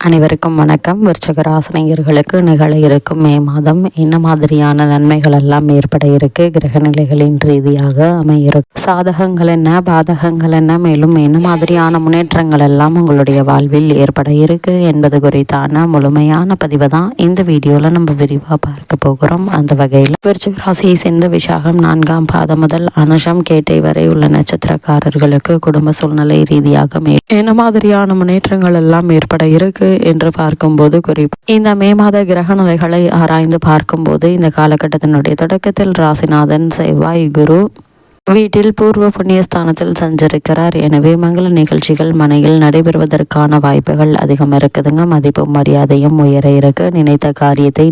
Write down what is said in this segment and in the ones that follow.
அனைவருக்கும் வணக்கம். விருச்சிக ராசினியர்களுக்கு நிகழ இருக்கும் மே மாதம் என்ன மாதிரியான நன்மைகள் எல்லாம் ஏற்பட இருக்கு, கிரகநிலைகளின் ரீதியாக அமையிருக்கு, சாதகங்கள் என்ன, பாதகங்கள் என்ன, மேலும் என்ன மாதிரியான முன்னேற்றங்கள் எல்லாம் உங்களுடைய வாழ்வில் ஏற்பட இருக்கு என்பது குறித்தான முழுமையான பதிவை தான் இந்த வீடியோல நம்ம விரிவாக பார்க்க போகிறோம். அந்த வகையில் விருச்சிக ராசியை சேர்ந்த விசாகம் 4ஆம் பாதம் முதல் அனுஷம் கேட்டை வரை உள்ள நட்சத்திரக்காரர்களுக்கு குடும்ப சூழ்நிலை ரீதியாக என்ன மாதிரியான முன்னேற்றங்கள் எல்லாம் ஏற்பட இருக்கு என்று பார்க்கும்போது இந்த மே மாத கிரக நிலைகளை ஆராய்ந்து பார்க்கும்போது இந்த காலகட்டத்தினுடைய தொடக்கத்தில் ராசிநாதன் செவ்வாய் குரு வீட்டில் பூர்வ புண்ணியஸ்தானத்தில் சஞ்சரிக்கிறார். எனவே மங்கள நிகழ்ச்சிகள் மனையில் நடைபெறுவதற்கான வாய்ப்புகள் அதிகம் இருக்குதுங்க. மதிப்பும் மரியாதையும் உயர இருக்கு. நினைத்த காரியத்தை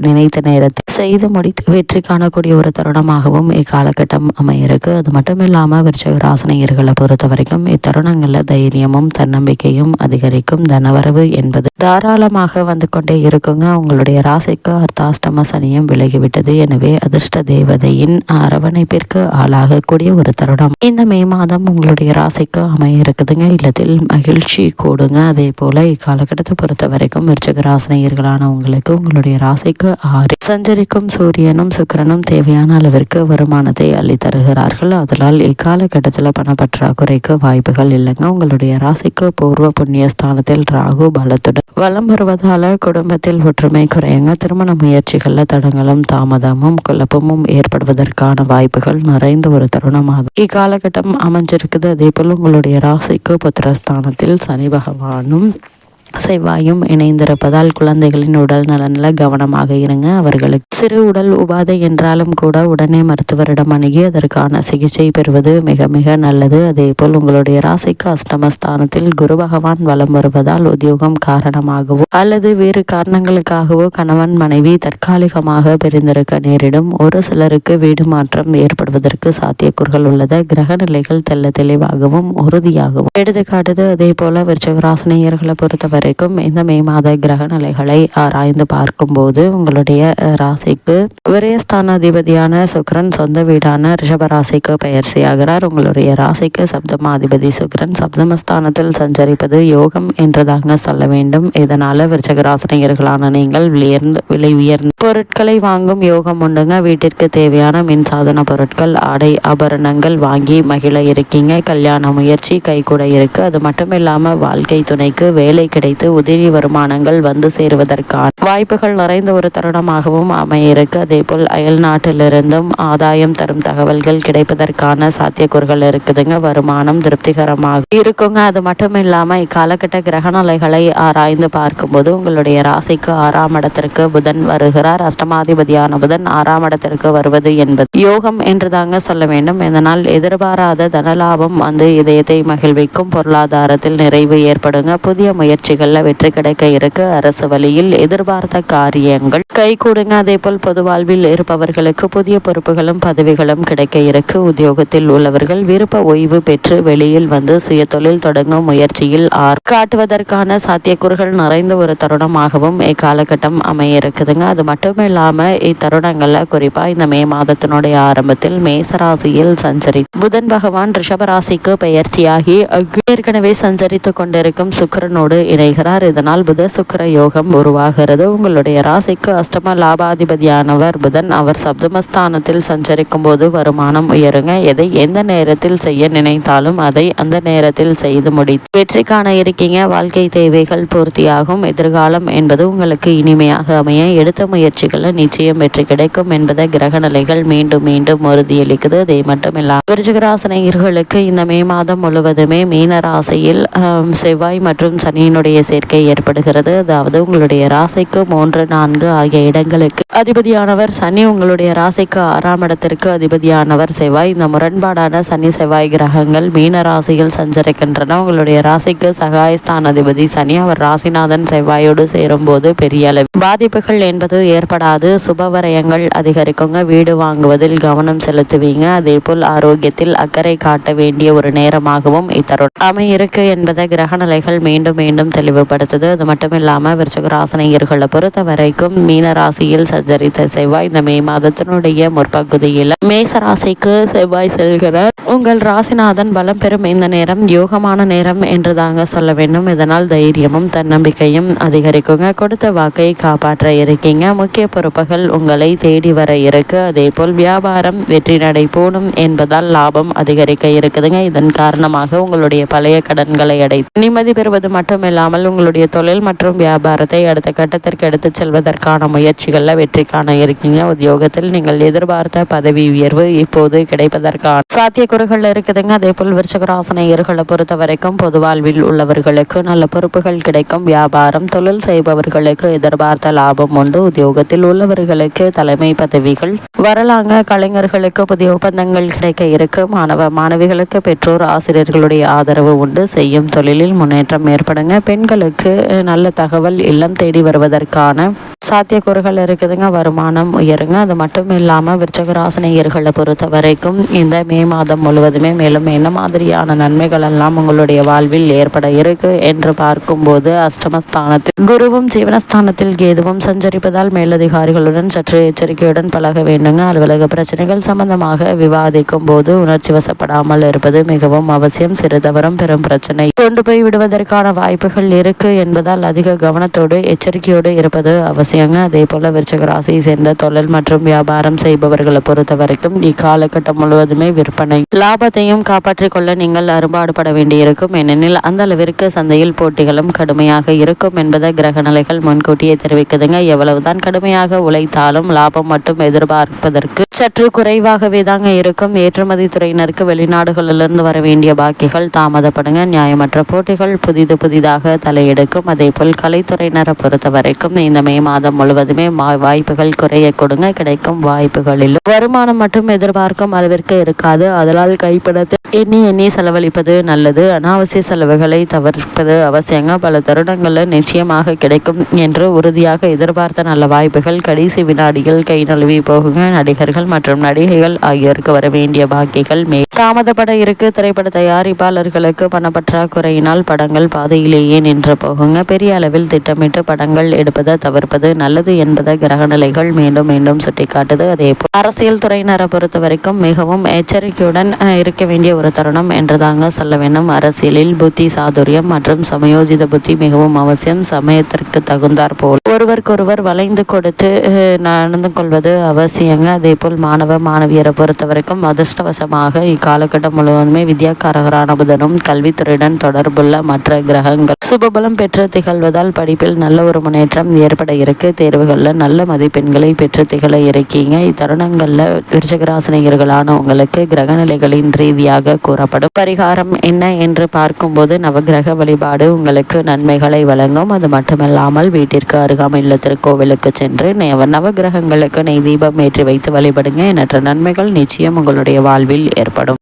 நினைத்த நேரத்தில் செய்து முடித்து வெற்றி காணக்கூடிய ஒரு தருணமாகவும் இக்காலகட்டம் அமையிருக்கு. அது மட்டும் இல்லாமல் விருச்சிக ராசினியர்களை பொறுத்த வரைக்கும் இத்தருணங்களில் தைரியமும் தன்னம்பிக்கையும் அதிகரிக்கும். தனவரவு என்பது தாராளமாக வந்து கொண்டே இருக்குங்க. உங்களுடைய ராசிக்கு அர்த்தாஷ்டம சனியும் விலகிவிட்டது. எனவே அதிர்ஷ்ட தேவதையின் அரவணைப்பிற்கு ஆளாக கூடிய ஒரு தருணம் இந்த மே மாதம் உங்களுடைய ராசிக்கு அமைய இருக்குதுங்க. இல்லத்தில் மகிழ்ச்சி கூடுங்க. அதே போல இக்காலகட்டத்தை பொறுத்த வரைக்கும் விருச்சிக ராசினியர்களான உங்களுக்கு உங்களுடைய ராசிக்கு 6 சஞ்சரிக்கும் சூரியனும் சுக்கிரனும் தேவையான அளவிற்கு வருமானத்தை அள்ளி தருகிறார்கள். அதனால் இக்காலகட்டத்தில் பணப்பற்றாக்குறைக்கு வாய்ப்புகள் இல்லைங்க. உங்களுடைய ராசிக்கு பூர்வ புண்ணிய ஸ்தானத்தில் ராகு பலத்துடன் வலம் வருவதால குடும்பத்தில் ஒற்றுமை குறையுங்க. திருமண முயற்சிகள்ல தடங்களும் தாமதமும் குழப்பமும் ஏற்படுவதற்கான வாய்ப்புகள் நிறைந்த ஒரு தருணமாகும் இக்காலகட்டம் அமைஞ்சிருக்குது. அதே போல் உங்களுடைய ராசிக்கு புத்திரஸ்தானத்தில் சனி பகவானும் செவ்வாயும் இணைந்திருப்பதால் குழந்தைகளின் உடல் நலனில் கவனமாக இருங்க. அவர்களுக்கு சிறு உடல் உபாதை என்றாலும் கூட உடனே மருத்துவரிடம் அணுகி அதற்கான சிகிச்சை பெறுவது மிக மிக நல்லது. அதே போல் உங்களுடைய ராசிக்கு அஷ்டமஸ்தானத்தில் குரு பகவான் வலம் வருவதால் உத்தியோகம் காரணமாகவோ அல்லது வேறு காரணங்களுக்காகவோ கணவன் மனைவி தற்காலிகமாக பிரிந்திருக்க நேரிடும். ஒரு சிலருக்கு வீடு மாற்றம் ஏற்படுவதற்கு சாத்தியக்கூறுகள் உள்ளது. கிரக நிலைகள் தெல்ல தெளிவாகவும் உறுதியாகவும் எடுத்துக்காட்டுது. அதே போல விருச்சிக ராசினியர்களை பொறுத்த வரைக்கும் இந்த மே மாத கிரக நிலைகளை ஆராய்ந்து பார்க்கும்போது உங்களுடைய ராசிக்கு விரயஸ்தான அதிபதியான சுக்கிரன் சொந்த வீடான ரிஷபராசிக்கு பயிற்சி ஆகிறார். உங்களுடைய ராசிக்கு சப்தமாதிபதி சுக்கிரன் சப்தமஸ்தானத்தில் சஞ்சரிப்பது யோகம் என்றதாங்க சொல்ல வேண்டும். இதனால விருச்சிக ராசினியர்களான நீங்கள் விலை உயர்ந்த பொருட்களை வாங்கும் யோகம் உண்டுங்க. வீட்டிற்கு தேவையான மின்சாதன பொருட்கள் ஆடை ஆபரணங்கள் வாங்கி மகிழ இருக்கீங்க. கல்யாண முயற்சி கைகூட இருக்கு. அது மட்டும் இல்லாம வாழ்க்கை துணைக்கு வேலை கிடைத்து உதிரி வருமானங்கள் வந்து சேருவதற்கான வாய்ப்புகள் நிறைந்த ஒரு தருணமாகவும் அமையிருக்கு. அதே போல் அயல் நாட்டிலிருந்தும் ஆதாயம் தரும் தகவல்கள் கிடைப்பதற்கான சாத்தியக்கூறுகள் இருக்குதுங்க. வருமானம் திருப்திகரமாக இருக்குங்க. அது மட்டும் இல்லாம இக்காலகட்ட கிரகநிலைகளை ஆராய்ந்து பார்க்கும்போது உங்களுடைய ராசிக்கு 6ஆம் இடத்திற்கு புதன் வருகிறார். அஷ்டமாதிபதியான புதன் 6ஆம் இடத்திற்கு வருவது என்பது யோகம் என்றுதாங்க சொல்ல வேண்டும். இதனால் எதிர்பாராத தனலாபம் வந்து இதயத்தை மகிழ்விக்கும். பொருளாதாரத்தில் நிறைவு ஏற்படுங்க. புதிய முயற்சிகள்ல வெற்றி கிடைக்க இருக்கு. அரசு வழியில் எதிர்பார்த்த காரியங்கள் கைகூடுங்க. அதே போல் பொது வாழ்வில் இருப்பவர்களுக்கு புதிய பொறுப்புகளும் பதவிகளும் கிடைக்க இருக்கு. உத்தியோகத்தில் உள்ளவர்கள் விருப்ப ஓய்வு பெற்று வெளியில் வந்து சுய தொழில் தொடங்கும் முயற்சியில் காட்டுவதற்கான சாத்தியக்கூறுகள் நிறைந்த ஒரு தருணமாகவும் இக்காலகட்டம் அமைய இருக்குதுங்க. அது மட்டும் இல்லாம இத்தருணங்கள்ல குறிப்பா இந்த மே மாதத்தினுடைய ஆரம்பத்தில் மேசராசியில் சஞ்சரி புதன் பகவான் ரிஷபராசிக்கு பயிற்சியாகி ஏற்கனவே சஞ்சரித்து கொண்டிருக்கும் சுக்கிரனோடு இணைகிறார். இதனால் புத சுக்கிர யோகம் உருவாகிறது. உங்களுடைய ராசிக்கு அஷ்டம லாபாதிபதியானவர் புதன். அவர் சப்தமஸ்தானத்தில் சஞ்சரிக்கும் போது வருமானம் உயருங்க. எதை எந்த நேரத்தில் செய்ய நினைத்தாலும் அதை அந்த நேரத்தில் செய்து முடித்து வெற்றி காண இருக்கீங்க. வாழ்க்கை தேவைகள் பூர்த்தியாகும். எதிர்காலம் என்பது உங்களுக்கு இனிமையாக அமைய எடுத்த முயற்சிகளை நிச்சயம் வெற்றி கிடைக்கும் என்பதை கிரக நிலைகள் மீண்டும் மீண்டும் உறுதியளிக்குது. அதே மட்டும் இல்லாமல் விருச்சிக ராசினியர்களுக்கு இந்த மே மாதம் முழுவதுமே மீன ராசியில் செவ்வாய் மற்றும் சனியினுடைய சேர்க்கை ஏற்படுகிறது. அதாவது உங்களுடைய ராசிக்கு 3, 4 ஆகிய இடங்களுக்கு அதிபதியானவர் சனி. உங்களுடைய ராசிக்கு 6ஆம் இடத்திற்கு அதிபதியானவர் செவ்வாய். இந்த முரண்பாடான சனி செவ்வாய் கிரகங்கள் மீன ராசியில் சஞ்சரிக்கின்றன. உங்களுடைய ராசிக்கு சகாயஸ்தான அதிபதி சனி. அவர் ராசிநாதன் செவ்வாயோடு சேரும் போது பெரிய அளவு பாதிப்புகள் என்பது ஏற்படாது. சுபவரயங்கள் அதிகரிக்குங்க. வீடு வாங்குவதில் கவனம் செலுத்துவீங்க. அதே போல் ஆரோக்கியத்தில் அக்கறை காட்ட வேண்டிய ஒரு நேரமாகவும் இத்தருணம் அமையிருக்கு என்பதை கிரக நிலைகள் மீண்டும் மீண்டும் தெளிவுபடுத்துது. அது மட்டும் இல்லாமல் விருச்சிக ராசினியர்களை பொறுத்த வரைக்கும் மீன ராசியில் சஞ்சரித்த செவ்வாய் இந்த மே மாதத்தினுடைய முற்பகுதியில் மேச ராசிக்கு செவ்வாய் செல்கிறார். உங்கள் ராசிநாதன் பலம் பெறும் இந்த நேரம் யோகமான நேரம் என்று தாங்க சொல்ல வேண்டும். இதனால் தைரியமும் தன்னம்பிக்கையும் அதிகரிக்குங்க. கொடுத்த வாக்கை காப்பாற்ற இருக்கீங்க. முக்கிய பொறுப்புகள் உங்களை தேடி வர இருக்கு. அதே போல் வியாபாரம் வெற்றி நடை போடும் என்பதால் லாபம் அதிகரிக்க இருக்குதுங்க. இதன் காரணமாக உங்களுடைய பழைய கடன்களை அடைத்து நிம்மதி பெறுவது மட்டுமில்லாமல் உங்களுடைய தொழில் மற்றும் வியாபாரத்தை அடுத்த கட்டத்திற்கு எடுத்து செல்வதற்கான முயற்சிகளில் வெற்றி காண இருக்கீங்க. உத்தியோகத்தில் நீங்கள் எதிர்பார்த்த பதவி உயர்வு இப்போது கிடைப்பதற்கான சாத்தியக்கூறுகள் இருக்குதுங்க. அதே போல் விருச்சிக ராசினியர்களை பொறுத்த வரைக்கும் பொது வாழ்வில் உள்ளவர்களுக்கு நல்ல பொறுப்புகள் கிடைக்கும். வியாபாரம் தொழில் செய்பவர்களுக்கு எதிர்பார்த்த லாபம் உண்டு. உத்தியோகத்தில் உள்ளவர்களுக்கு தலைமை பதவிகள் வரலாங்க. கலைஞர்களுக்கு புதிய ஒப்பந்தங்கள் கிடைக்க இருக்கு. மாணவிகளுக்கு பெற்றோர் ஆசிரியர்களுடைய ஆதரவு உண்டு. செய்யும் தொழிலில் முன்னேற்றம் ஏற்படுங்க. பெண்களுக்கு நல்ல தகவல் இல்லம் தேடி வருவதற்கான சாத்தியக்கூறுகள் இருக்குதுங்க. வருமானம் உயருங்க. அது மட்டும் இல்லாமல் விருச்சிக ராசினியர்களை பொறுத்த வரைக்கும் இந்த மே மாதம் முழுவதுமே மேலும் என்ன மாதிரியான நன்மைகள் எல்லாம் உங்களுடைய வாழ்வில் ஏற்பட இருக்கு என்று பார்க்கும்போது அஷ்டமஸ்தானத்தில் குருவும் ஜீவனஸ்தானத்தில் கேதுவும் சஞ்சரிப்பதால் மேலதிகாரிகளுடன் சற்று எச்சரிக்கையுடன் பழக வேண்டுங்க. அலுவலக பிரச்சனைகள் சம்பந்தமாக விவாதிக்கும் போது உணர்ச்சி வசப்படாமல் இருப்பது மிகவும் அவசியம். சிறு தவறும் பெரும் பிரச்சனை கொண்டு போய் விடுவதற்கான வாய்ப்புகள் இருக்கு என்பதால் அதிக கவனத்தோடு எச்சரிக்கையோடு இருப்பது அவசியங்க. அதே போல விருச்சிக ராசியை சேர்ந்த தொழில் மற்றும் வியாபாரம் செய்பவர்களை பொறுத்த வரைக்கும் இக்காலகட்டம் முழுவதுமே விற்பனை லாபத்தையும் காப்பாற்றிக் கொள்ள நீங்கள் அரும்பாடுபட வேண்டியிருக்கும். ஏனெனில் அந்த அளவிற்கு சந்தையில் போட்டிகளும் கடுமையாக இருக்கும் என்பதை கிரக நிலைகள் முன்கூட்டியே தெரிவிக்குதுங்க. எவ்வளவுதான் கடுமையாக உழைத்தாலும் லாபம் மட்டும் எதிர்பார்ப்பதற்கு சற்று குறைவாகவே தாங்க இருக்கும். ஏற்றுமதி துறையினருக்கு வெளிநாடுகளிலிருந்து வர வேண்டிய பாக்கிகள் தாமதப்படுங்க. நியாயமற்ற போட்டிகள் புதிதாக தலையெடுக்கும். அதே போல் கலைத்துறையினரை பொறுத்த வரைக்கும் இந்த மே மாதம் முழுவதுமே வாய்ப்புகள் குறைய கொடுங்க. கிடைக்கும் வாய்ப்புகளிலும் வருமானம் மட்டும் எதிர்பார்க்கும் அளவிற்கு இருக்காது. அதனால் கைப்படத்தை எண்ணி செலவழிப்பது நல்லது. அனாவசிய செலவுகளை தவிர்ப்பது அவசியங்க. பல தருணங்களில் நிச்சயமாக கிடைக்கும் என்று உறுதியாக எதிர்பார்த்த நல்ல வாய்ப்புகள் கடைசி வினாடிகள் கை நழுவி போகுங்க. நடிகர்கள் மற்றும் நடிகைகள் ஆகியோருக்கு வர வேண்டிய பாக்கிகள் தாமதப்பட இருக்கு. திரைப்பட தயாரிப்பாளர்களுக்கு பணப்பற்றாக்குறையினால் படங்கள் பாதையிலேயே நின்று போகுங்க. பெரிய அளவில் திட்டமிட்டு படங்கள் எடுப்பதை தவிர்ப்பது நல்லது என்பதை கிரக நிலைகள் மீண்டும் சுட்டிக்காட்டுது. அதே போல் அரசியல் துறையினரை பொறுத்த வரைக்கும் மிகவும் எச்சரிக்கையுடன் இருக்க வேண்டிய ஒரு தருணம் என்று தாங்க சொல்ல வேண்டும். அரசியலில் புத்தி சாதுரியம் மற்றும் சமயோஜித புத்தி மிகவும் அவசியம். சமயத்திற்கு தகுந்தாற் போல் ஒருவருக்கொருவர் வளைந்து கொடுத்து நடந்து கொள்வது அவசியங்க. அதே போல் மாணவியரை பொறுத்த வரைக்கும் அதிர்ஷ்டவசமாக இக்காலகட்டம் முழுவதுமே வித்யாக்காரகரான புதனும் கல்வித்துறையுடன் தொடர்புள்ள மற்ற கிரகங்கள் சுபபலம் பெற்று திகழ்வதால் படிப்பில் நல்ல ஒரு முன்னேற்றம் ஏற்பட இருக்கு. தேர்வுகளில் நல்ல மதிப்பெண்களை பெற்று திகழ இருக்கீங்க. இத்தருணங்களில் விருச்சிக ராசினியர்களான உங்களுக்கு கிரகநிலைகளின் ரீதியாக கூறப்படும் பரிகாரம் என்ன என்று பார்க்கும்போது நவகிரக வழிபாடு உங்களுக்கு நன்மைகளை வழங்கும். அது மட்டுமல்லாமல் வீட்டிற்கு அருகாமையில் திருக்கோவிலுக்கு சென்று நவகிரகங்களுக்கு நெய் தீபம் ஏற்றி வைத்து வழிபடுங்க. எண்ணற்ற நன்மைகள் நிச்சயம் உங்களுடைய வாழ்வில் ஏற்படும்.